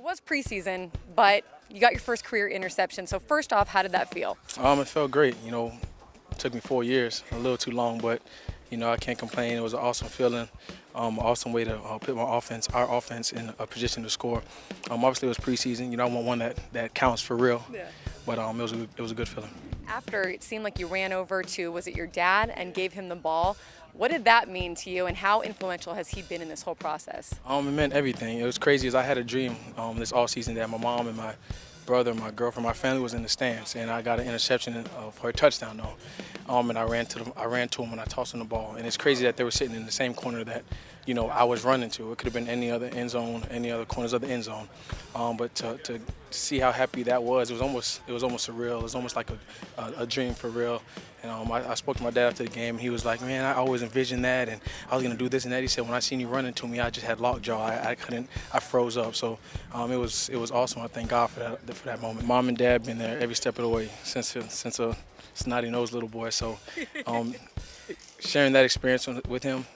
It was preseason, but you got your first career interception. So first off, how did that feel? It felt great. It took me 4 years, a little too long, but I can't complain. It was an awesome feeling, awesome way to put our offense, in a position to score. Obviously, it was preseason. I want one that counts for real. Yeah. But it was a good feeling. After, it seemed like you ran over to, was it your dad, and gave him the ball. What did that mean to you, and how influential has he been in this whole process? It meant everything. It was crazy as I had a dream this all season that my mom and my brother, my girlfriend, my family was in the stands, and I got an interception for a touchdown though. And I ran to him and I tossed him the ball. And it's crazy that they were sitting in the same corner that I was running to. It could have been any other end zone, any other corners of the end zone. But to see how happy that was, it was almost surreal. It was almost like a dream for real. And I spoke to my dad after the game, and he was like, "Man, I always envisioned that, and I was gonna do this and that." He said, "When I seen you running to me, I just had lockjaw. I froze up." So it was awesome. I thank God for that moment. Mom and Dad been there every step of the way since a snotty-nosed little boy. So sharing that experience with him,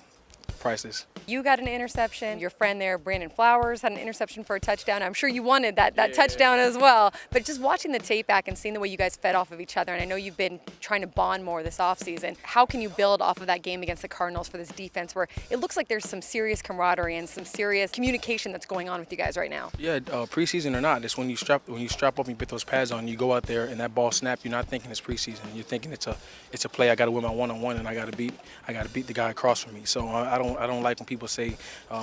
priceless. You got an interception. Your friend there, Brandon Flowers, had an interception for a touchdown. I'm sure you wanted that touchdown as well. But just watching the tape back and seeing the way you guys fed off of each other, and I know you've been trying to bond more this offseason, how can you build off of that game against the Cardinals for this defense where it looks like there's some serious camaraderie and some serious communication that's going on with you guys right now? Yeah, preseason or not, it's when you strap up and you put those pads on, you go out there and that ball snap, you're not thinking it's preseason. You're thinking it's a play. I got to win my one-on-one, and I got to beat the guy across from me. So I don't like when people say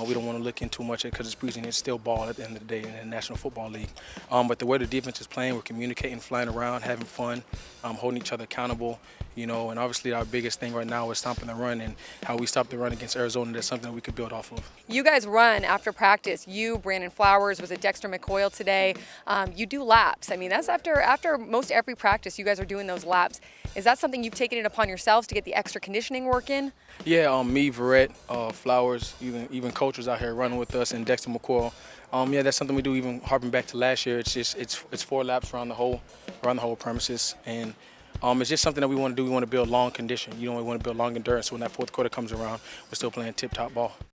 we don't want to look in too much because it's preseason. It's still ball at the end of the day in the National Football League. But the way the defense is playing, we're communicating, flying around, having fun, holding each other accountable. And obviously our biggest thing right now is stopping the run, and how we stop the run against Arizona. That's something that we could build off of. You guys run after practice. You, Brandon Flowers, was it Dexter McCoyle today? You do laps. I mean, that's after most every practice, you guys are doing those laps. Is that something you've taken it upon yourselves to get the extra conditioning work in? Yeah, me, Verrett, Flowers, even coaches out here running with us, and Dexter McCoyle. Yeah, that's something we do. Even harping back to last year, it's 4 laps around the whole premises, and it's just something that we want to do. We want to build long condition. We want to build long endurance. So when that fourth quarter comes around, we're still playing tip-top ball.